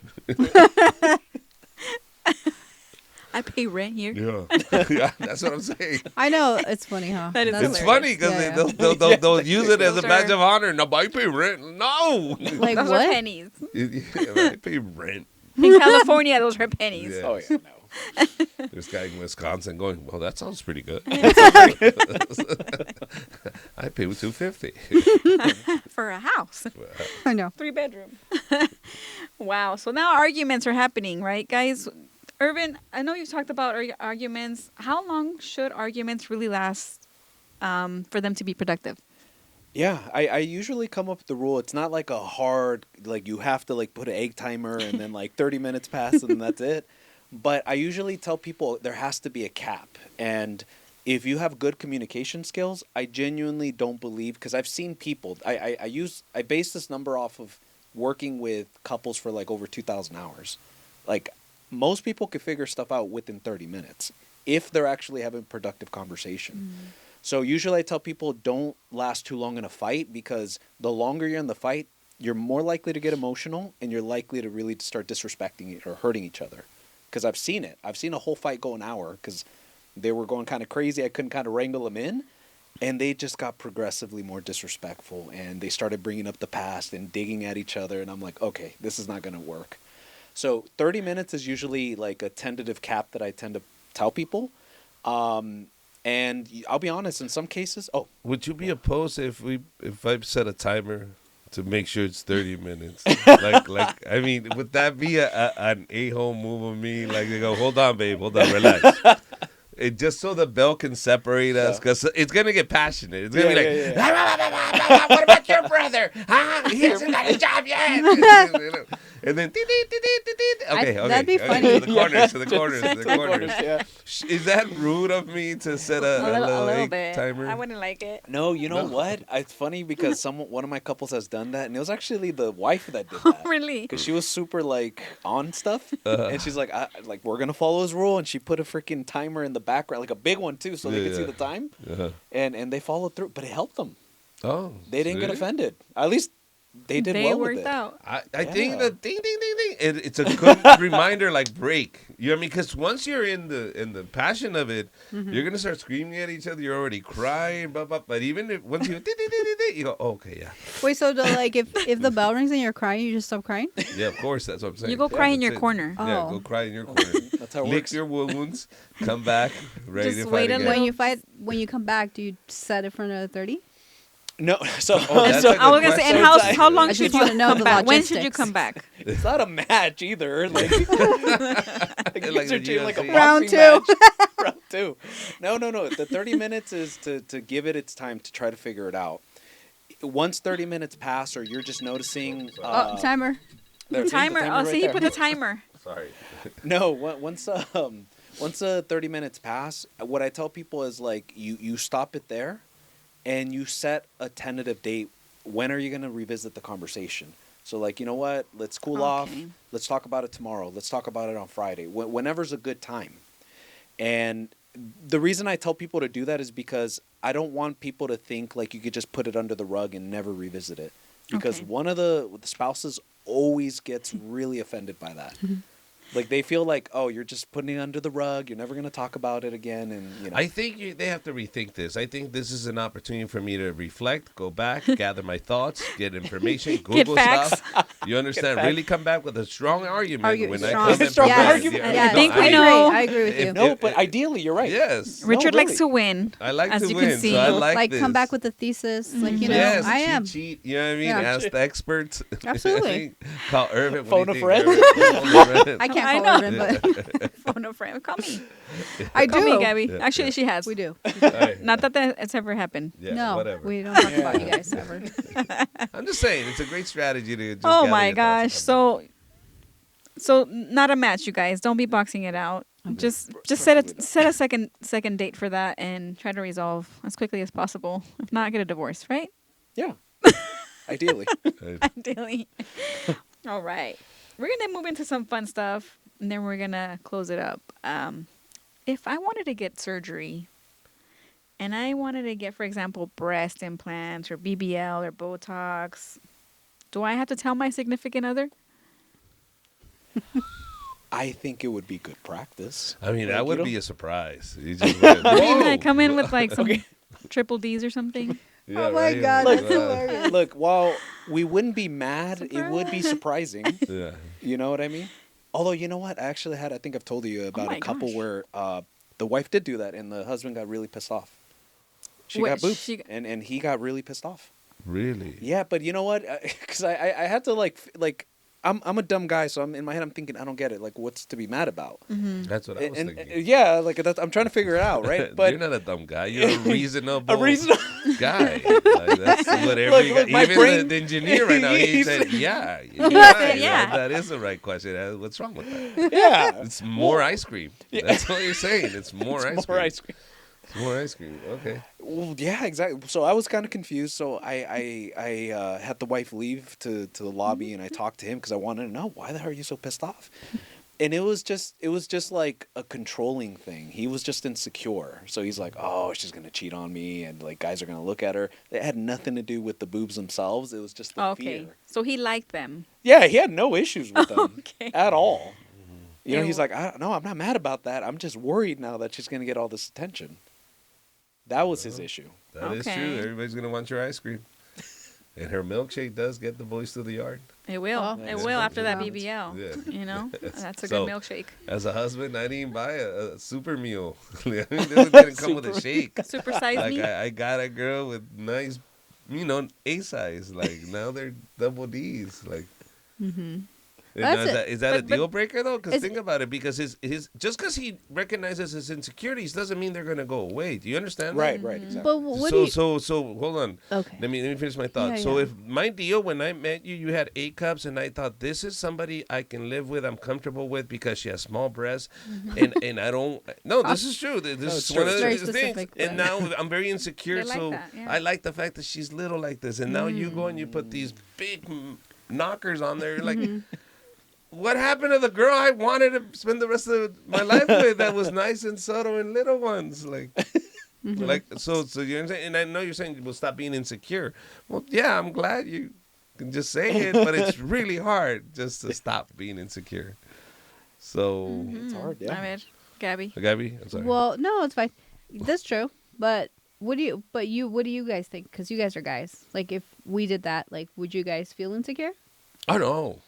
I pay rent here. Yeah, that's what I'm saying. I know. It's funny, huh? That is It's funny because they'll use it as a badge of honor. No, but I pay rent. No. Like those what? are pennies. I pay rent. In California, those are pennies. Yeah. Oh, yeah, no. This guy in Wisconsin going, well, that sounds pretty good. I pay with $250 for a house. I know. 3-bedroom. Wow. So now arguments are happening, right, guys? Irvin, I know you talked about arguments. How long should arguments really last for them to be productive? Yeah, I usually come up with the rule. It's not like a hard, like you have to like put an egg timer and then like 30 minutes pass and that's it. But I usually tell people there has to be a cap. And if you have good communication skills, I genuinely don't believe, because I've seen people, I base this number off of working with couples for like over 2,000 hours. Like, most people can figure stuff out within 30 minutes if they're actually having productive conversation. Mm. So usually I tell people don't last too long in a fight, because the longer you're in the fight, you're more likely to get emotional and you're likely to really start disrespecting or hurting each other. Because I've seen it. I've seen a whole fight go an hour because they were going kind of crazy. I couldn't kind of wrangle them in. And they just got progressively more disrespectful. And they started bringing up the past and digging at each other. And I'm like, okay, this is not going to work. So 30 minutes is usually like a tentative cap that I tend to tell people. And I'll be honest, in some cases... Oh, would you be opposed if I set a timer to make sure it's 30 minutes? like I mean, would that be an a-hole move of me? Like they go, hold on, babe, hold on, relax. it just so the bell can separate us, because it's gonna get passionate. It's gonna be like, what about your brother? Huh? He hasn't got a job yet. And then, okay, that'd be funny. To the corners. Yeah. Is that rude of me to set a little little egg bit. timer? I wouldn't like it. No, you know what? It's funny because one of my couples has done that, and it was actually the wife that did that. Really? Because she was super like on stuff, and she's like, we're gonna follow his rule, and she put a freaking timer in the background, like a big one too, so they could see the time, and they followed through. But it helped them. Oh, They didn't get really? offended. At least they did well with worked it. out. I think the ding ding ding ding. It's a good reminder, like break. You know what I mean? Because once you're in the passion of it, you're gonna start screaming at each other. You're already crying, blah blah. But even if once you ding, ding, ding, ding, ding, you go, okay, yeah, Wait, so like if the bell rings and you're crying, you just stop crying? yeah. Of course, that's what I'm saying. You go cry in that's your corner. Yeah, Oh. go cry in your corner. That's how it Lick works. your wounds. Come back, ready Just to wait fight a again. When you come back, do you set it for another 30? No, so, that's so a good I was gonna say, and question. how long I should just you wanna know come the back? When should you logistics. come back? it's not a match either. Like, you Like guys are the treating like a UFC. Round boxing two. match. Round two. No. The 30 minutes is to give it its time to try to figure it out. Once 30 minutes pass, or you're just noticing. Oh, timer. There's the Timer. Oh, right see, he there. put the timer. Sorry. No, once 30 minutes pass, what I tell people is like you stop it there, and you set a tentative date. When are you going to revisit the conversation? So like, you know what? Let's cool off. Okay. Let's talk about it tomorrow. Let's talk about it on Friday. Whenever's a good time. And the reason I tell people to do that is because I don't want people to think like you could just put it under the rug and never revisit it. Because Okay. one of the spouses always gets really offended by that. Like they feel like, oh, you're just putting it under the rug. You're never going to talk about it again. And you know, I think they have to rethink this. I think this is an opportunity for me to reflect, go back, gather my thoughts, get information, Google facts. stuff. You understand? facts. Really come back with a strong argument when I Strong. come and Strong present. argument. Yeah, Yeah, I think no, we agree. know- I agree with you. If- no, but ideally, you're right. Yes. Richard really. likes to win. I like as to you win, can see. so I like Like this. come back with a thesis, like you know, Yes, I am. cheat, you know what I mean? Yeah. Ask the experts. Absolutely. Call Irvin. Phone what do a you friend. think, Irvin? Phone a friend. I can't I call know. Irvin, but Phone a friend. Call me. I Call do. me, Gabby. Yeah, Actually, yeah. she has. We do. All right. Not that it's ever happened. Yeah, no, whatever. we don't talk about you guys ever. I'm just saying, it's a great strategy to just Oh gather my your thoughts gosh. and come So not a match, you guys. Don't be boxing it out. Just set a second date for that and try to resolve as quickly as possible. If not, get a divorce, right? Yeah. Ideally. back. Ideally. All right. We're gonna move into some fun stuff, and then we're gonna close it up. If I wanted to get surgery, and I wanted to get, for example, breast implants or BBL or Botox, do I have to tell my significant other? I think it would be good practice. I mean, Like, that you would don't- be a surprise. You just went, Maybe I "Whoa." come in with like some triple D's or something. Yeah, Oh my right? God, Like, that's hilarious. Look, while we wouldn't be mad, it would be surprising. Yeah. You know what I mean? Although, you know what? I actually I think I've told you about my a couple gosh. where the wife did do that and the husband got really pissed off. She Wait, got boobs she- and he got really pissed off. Really? Yeah, but you know what? Because I had to like I'm a dumb guy, so I'm in my head I'm thinking I don't get it. Like, what's to be mad about? That's what I was And thinking. yeah, like I'm trying to figure it out, right? But you're not a dumb guy. You're a reasonable, a reasonable guy. Like, that's what every Look, guy, my even brain- the engineer right now, he He's- said, yeah. You're right. yeah. That is the right question. What's wrong with that? yeah. It's more ice cream. That's what you're saying. It's more ice cream. More ice cream. It's more ice cream. Okay. Well, yeah, exactly. So I was kind of confused. So I had the wife leave to the lobby, and I talked to him because I wanted to know why the hell are you so pissed off. And it was just like a controlling thing. He was just insecure. So he's like, oh, she's gonna cheat on me, and like guys are gonna look at her. It had nothing to do with the boobs themselves. It was just the Okay. fear. So he liked them. Yeah, he had no issues with them Okay. at all. You know, Ew. he's like, no, I'm not mad about that. I'm just worried now that she's gonna get all this attention. That was his issue. That is Okay. true. Everybody's going to want your ice cream. And her milkshake does get the boys to the yard. It will. Oh, It that's will good. after that Yeah. BBL. Yeah. You know, that's a So- good milkshake. As a husband, I didn't buy a super meal. I mean, this didn't come with a shake. Super size Like me. I got a girl with nice, A size. Like now they're double D's. Like That's it. Is that a But- deal breaker though? Because It's- think about it. Because his just because he recognizes his insecurities doesn't mean they're gonna go away. Do you understand? that? Right, right, exactly. But what do you? So hold on. Okay. Let me finish my thought. Yeah, So yeah. if my deal when I met you, you had 8 cups, and I thought this is somebody I can live with, I'm comfortable with because she has small breasts, and I don't. No, this is true. This it's is true. one of It's very the things. specific, And but- now I'm very insecure, They like so that, yeah. I like the fact that she's little like this, and now you go and you put these big knockers on there, like. What happened to the girl I wanted to spend the rest of my life with? That was nice and subtle and little ones, like so. You know what I'm saying? And I know you're saying we'll stop being insecure. Well, yeah, I'm glad you can just say it, but it's really hard just to stop being insecure. So, It's hard, A yeah. ver, Gabby. Gabby, I'm sorry. Well, no, it's fine. That's true. But what do you guys think? Because you guys are guys. Like, if we did that, like, would you guys feel insecure? Oh no.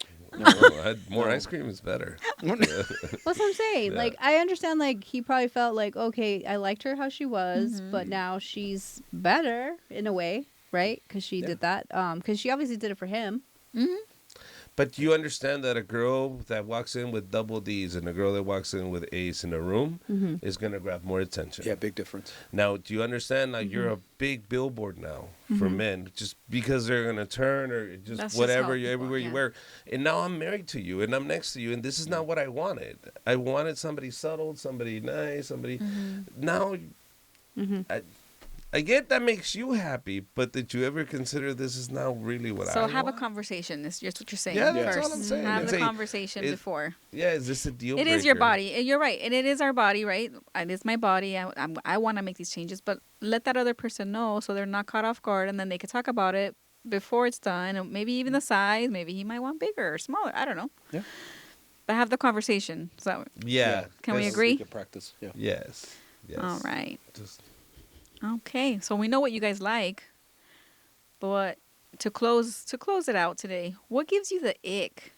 More ice cream is better. That's what I'm saying. Yeah. Like, I understand, like, he probably felt like, okay, I liked her how she was, but now she's better in a way, right? Because she did that. Because she obviously did it for him. But you understand that a girl that walks in with double D's and a girl that walks in with A's in a room is going to grab more attention. Yeah, big difference. Now, do you understand? Now, you're a big billboard now for men, just because they're going to turn or just That's just whatever, how you people- everywhere you yeah. wear. And now I'm married to you, and I'm next to you, and this is not what I wanted. I wanted somebody subtle, somebody nice, somebody. Now, I get that makes you happy, but did you ever consider this is now really what I So want? have a conversation. Is what you're saying. Yeah, that's first. all I'm saying. Have And the say, conversation it- before. Yeah, is this a deal It breaker? is your body. You're right. And it is our body, right? It is my body. I want to make these changes, but let that other person know so they're not caught off guard, and then they can talk about it before it's done. And maybe even the size. Maybe he might want bigger or smaller. I don't know. Yeah. But have the conversation. So Yeah. Can we 'cause- agree? Good practice. Yeah. Yes. Yes. all right. Just Okay. So we know what you guys like, but to close it out today, what gives you the ick?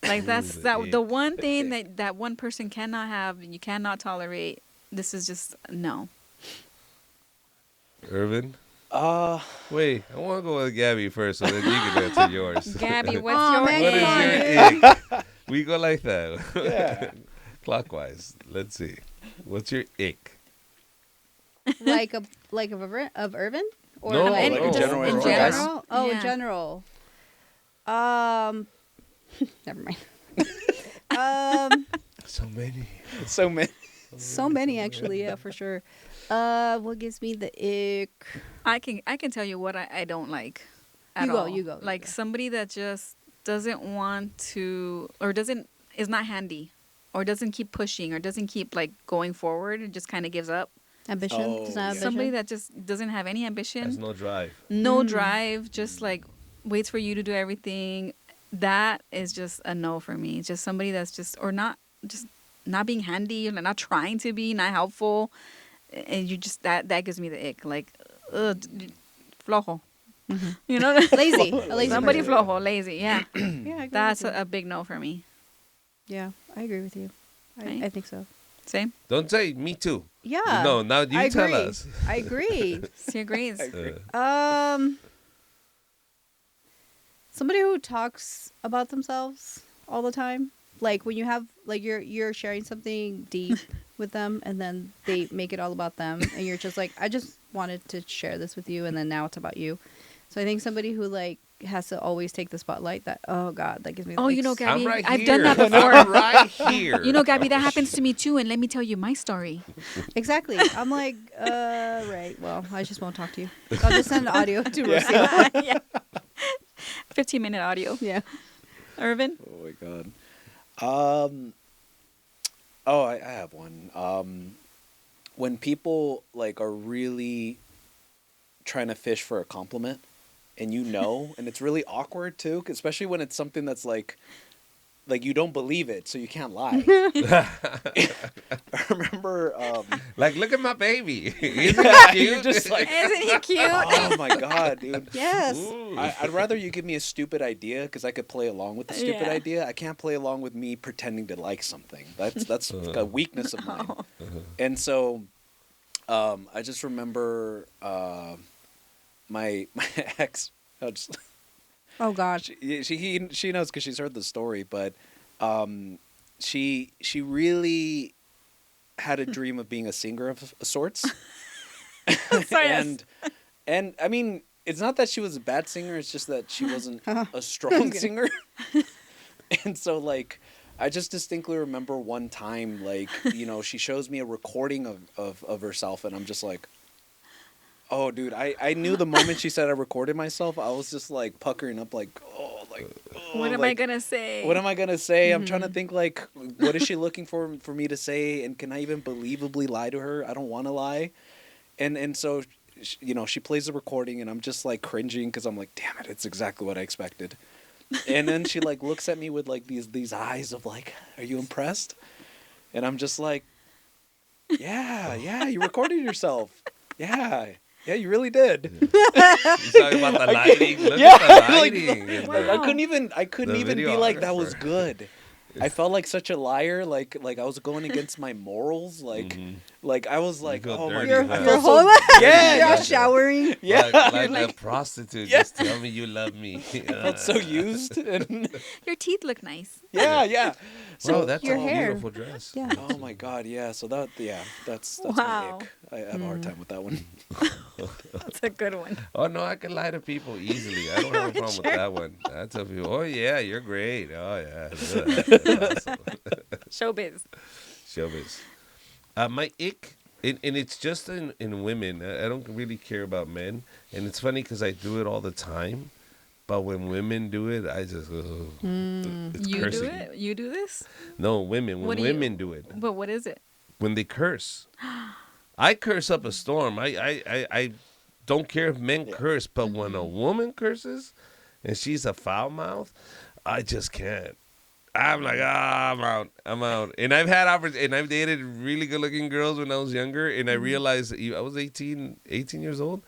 Like that's the the ick. one thing that one person cannot have, and you cannot tolerate. This is just no. Irvin. Uh, Wait, I want to go with Gabby first, so then you can answer yours. Gabby, what's Aw, your man, What ick? is your ick? We go like that. Yeah. Clockwise. Let's see. What's your ick? Like of Irvin? Or No, like, like in just general, in overall. general? Oh, Yeah. in general. Never mind. So many. so many. So many actually, yeah, for sure. What gives me the ick? I can tell you what I don't like at You go, all. you go, you Like go. somebody that just doesn't want to, or is not handy, or doesn't keep pushing, or doesn't keep like going forward, and just kind of gives up. Ambition? Oh, Does not have yeah. Somebody ambition? that just doesn't have any ambition. Has no drive. No drive, just like waits for you to do everything. That is just a no for me. Just somebody that's just not being handy, or not trying to be, not helpful, and you just that gives me the ick. Like, flojo. You know, Lazy. A lazy somebody person. flojo, lazy. Yeah, Yeah, I agree that's with you. a big no for me. Yeah, I agree with you. Right. I think so. Same. Don't say me too. Yeah. No, now you I tell agree. us. I agree. She agrees. Somebody who talks about themselves all the time. Like when you have like you're sharing something deep with them, and then they make it all about them, and you're just like, I just wanted to share this with you, and then now it's about you. So I think somebody who like has to always take the spotlight. That, oh God, that gives me. Oh, you know, icks. Gabby, I'm right I've here. done that before. I'm right here. You know, Gabby, that happens to me too. And let me tell you my story. Exactly. I'm like, right. Well, I just won't talk to you. I'll just send audio to Rocio. Yeah. 15-minute audio. Yeah. Irvin? Oh my god. Oh, I have one. When people like are really trying to fish for a compliment, and and it's really awkward too, especially when it's something that's like you don't believe it, so you can't lie. I remember. Like, look at my baby. Isn't Yeah, he cute? you're just like, Isn't he cute? oh my god, dude. Yes. Ooh. I'd rather you give me a stupid idea because I could play along with the stupid Yeah. idea. I can't play along with me pretending to like something. That's a weakness of mine. And so, I just remember my ex. Oh God. She knows because she's heard the story, but she really had a dream of being a singer of sorts. Sorry, and I mean, it's not that she was a bad singer, it's just that she wasn't a strong singer. And so, like, I just distinctly remember one time, like, you know, she shows me a recording of herself, and I'm just like, oh, dude, I knew the moment she said I recorded myself, I was just, like, puckering up, like, what am I gonna say? What am I gonna say? I'm trying to think, like, what is she looking for me to say, and can I even believably lie to her? I don't want to lie. And so, you know, she plays the recording, and I'm just, like, cringing because I'm like, damn it, it's exactly what I expected. And then she, like, looks at me with, like, these eyes of, like, are you impressed? And I'm just like, yeah, you recorded yourself. Yeah, you really did. He's talking about the lighting. Look at the lighting. Like, I couldn't even be like, that was videographer. good. I felt like such a liar, like I was going against my morals, like I was like, feel oh my dirty, god, huh? I Your felt whole so, You're yeah, all showering. yeah, Like a prostitute. Yeah. Just tell me you love me. I felt so used, and Your teeth look nice. yeah. Bro, that's your a hair. beautiful dress. Yeah. Oh my god, yeah. So that's Wow. my ick. I have a hard time with that one. That's a good one. Oh no, I can lie to people easily. I don't have a problem with that one. I tell people, oh yeah, you're great. Oh yeah, that's awesome. Showbiz. Showbiz. My ick, and it's just in women. I don't really care about men, and it's funny because I do it all the time. But when women do it, I just it's You cursing. do it? You do this? No, women. When What do you- women do it, But what is it? when they curse, I curse up a storm. I don't care if men curse, but when a woman curses, and she's a foul mouth, I just can't. I'm like, I'm out. And I've had and I've dated really good looking girls when I was younger, and I realized that I was 18 years old.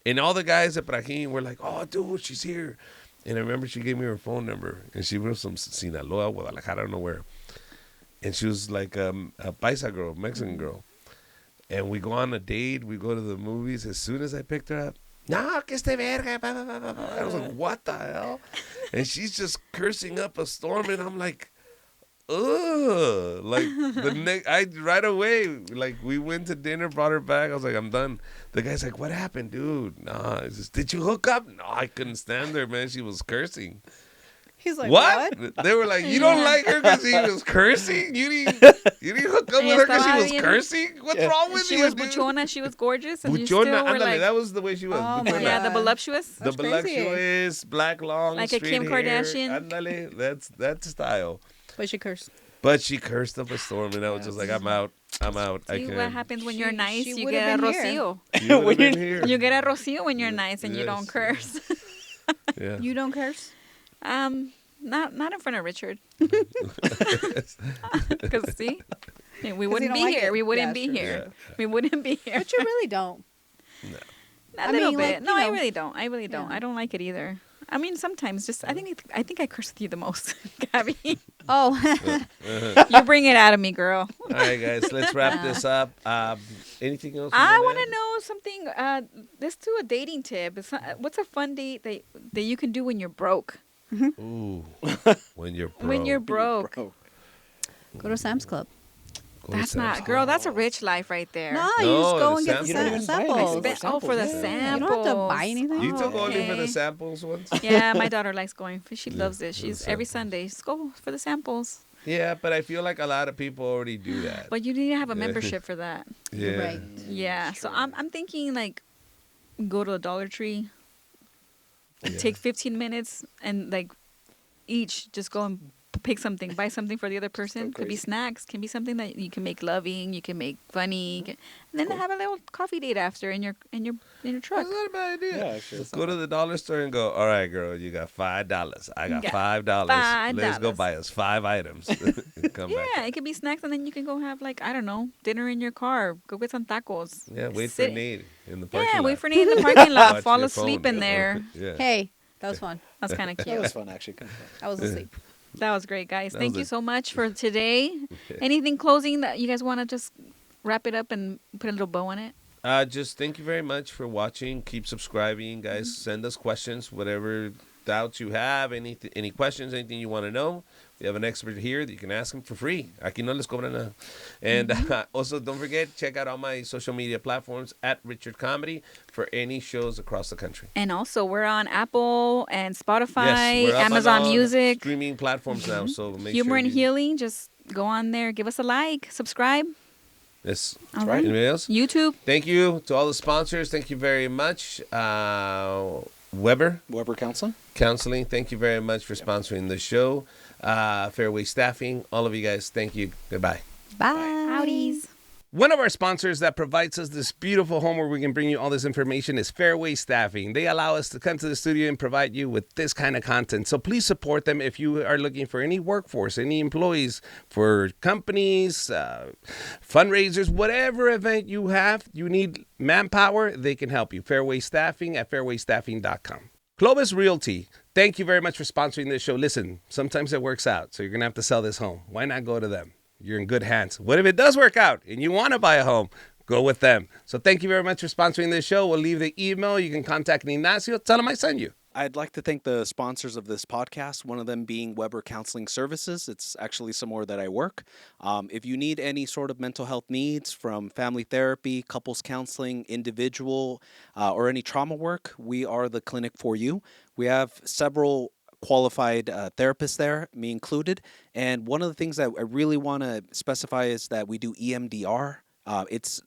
And all the guys at Brahim were like, oh, dude, she's here. And I remember she gave me her phone number. And she was from Sinaloa, Guadalajara, I don't know where. And she was like a paisa girl, Mexican girl. And we go on a date. We go to the movies. As soon as I picked her up, no, que este verga. Blah, blah, blah, blah, blah. I was like, what the hell? And she's just cursing up a storm. And I'm like, ugh. Like, right away, like, we went to dinner, brought her back. I was like, I'm done. The guy's like, what happened, dude? Nah, it's just, did you hook up? No, I couldn't stand her, man. She was cursing. He's like, What? what? They were like, you don't like her because he was cursing? You didn't hook up with her because she was cursing? What's wrong with She you, was dude? buchona. She was gorgeous. And you still Buchona, were ándale, like, that was the way she was. Oh my Buchona. yeah, the God. voluptuous. The That's crazy. voluptuous, black, long, Like a straight Kim hair. Kardashian. Ándale, that's style. But she cursed. But she cursed up a storm, and I was just like, I'm out. I See can't. what happens when you're nice? she You would've get a been here. Rocio. You would've been here. You get a Rocio when you're nice and you don't Yes. curse. Yeah. You don't curse? Not in front of Richard. Because see, we wouldn't don't be like here. it. We wouldn't Yeah, be true. here. We wouldn't be here. But you really don't. A I little mean, bit. like, No, you I know. really don't. I really don't. Yeah. I don't like it either. I mean, sometimes just I think I curse with you the most, Gabby. Oh. You bring it out of me, girl. All right, guys, let's wrap this up. Anything else? I want want to know something. Let's do a dating tip. What's a fun date that you can do when you're broke? Ooh, when you're broke. When you're broke. Bro. Go to Sam's Club. Go to That's Sam's not, Club. girl. That's a rich life right there. No, you No, just go the and get the You don't even buy samples. anything. For the Yeah. samples. You don't have to buy anything. You took only for Okay. the samples once? Yeah, my daughter likes going. She loves it. for She's the every samples. Sunday. Just go for the samples. Yeah, but I feel like a lot of people already do that. But you need to have a Yeah. membership for that. Yeah. Right. Yeah. So I'm thinking like go to a Dollar Tree, Yeah. take 15 minutes and like each just go and pick something, buy something for the other person. Could be crazy. snacks, can be something that you can make loving, you can make funny, and then have a little coffee date after in your truck. That's not a bad idea. Yeah, actually, Just that's go not to the dollar store and go, all right, girl, you got $5. I got Yeah, $5. Let's go $5. buy us 5 items. Come back. Yeah, it could be snacks, and then you can go have like I don't know dinner in your car. Go get some tacos. Yeah, wait Sit- for Nate in the parking Yeah, lot. wait for Nate in the parking lot. Watch Fall your asleep phone. in there. Yeah. Hey, that was fun. That's kind of That cute. was fun, actually. Kind of fun. I was asleep. That was great, guys. That Thank was you a- so much for today. Anything closing that you guys want to just wrap it up and put a little bow on it? Just thank you very much for watching. Keep subscribing, guys. Send us questions, whatever doubts you have, any questions, anything you want to know, we have an expert here that you can ask him for free. Aquí no les cobran nada. And also, don't forget, check out all my social media platforms at Richard Comedy for any shows across the country. And also, we're on Apple and Spotify, Yes, we're up Amazon on all Music, streaming platforms now. So make Humor sure and Healing. Just go on there, give us a like, subscribe. Yes, All right. Anybody else? YouTube. Thank you to all the sponsors. Thank you very much. Weber Counseling. Thank you very much for sponsoring the show. Fairway Staffing. All of you guys, thank you. Goodbye. Bye. Howdies. One of our sponsors that provides us this beautiful home where we can bring you all this information is Fairway Staffing. They allow us to come to the studio and provide you with this kind of content. So please support them if you are looking for any workforce, any employees for companies, fundraisers, whatever event you have, you need manpower, they can help you. Fairway Staffing at fairwaystaffing.com. Clovis Realty, thank you very much for sponsoring this show. Listen, sometimes it works out, so you're going to have to sell this home. Why not go to them? You're in good hands. What if it does work out and you want to buy a home? Go with them. So thank you very much for sponsoring this show. We'll leave the email. You can contact Ignacio. Tell him I sent you. I'd like to thank the sponsors of this podcast, one of them being Weber Counseling Services. It's actually somewhere that I work. If you need any sort of mental health needs from family therapy, couples counseling, individual, or any trauma work, we are the clinic for you. We have several qualified therapists there, me included. And one of the things that I really want to specify is that we do EMDR. It's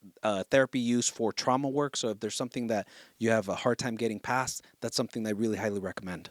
therapy used for trauma work. So if there's something that you have a hard time getting past, that's something I really highly recommend.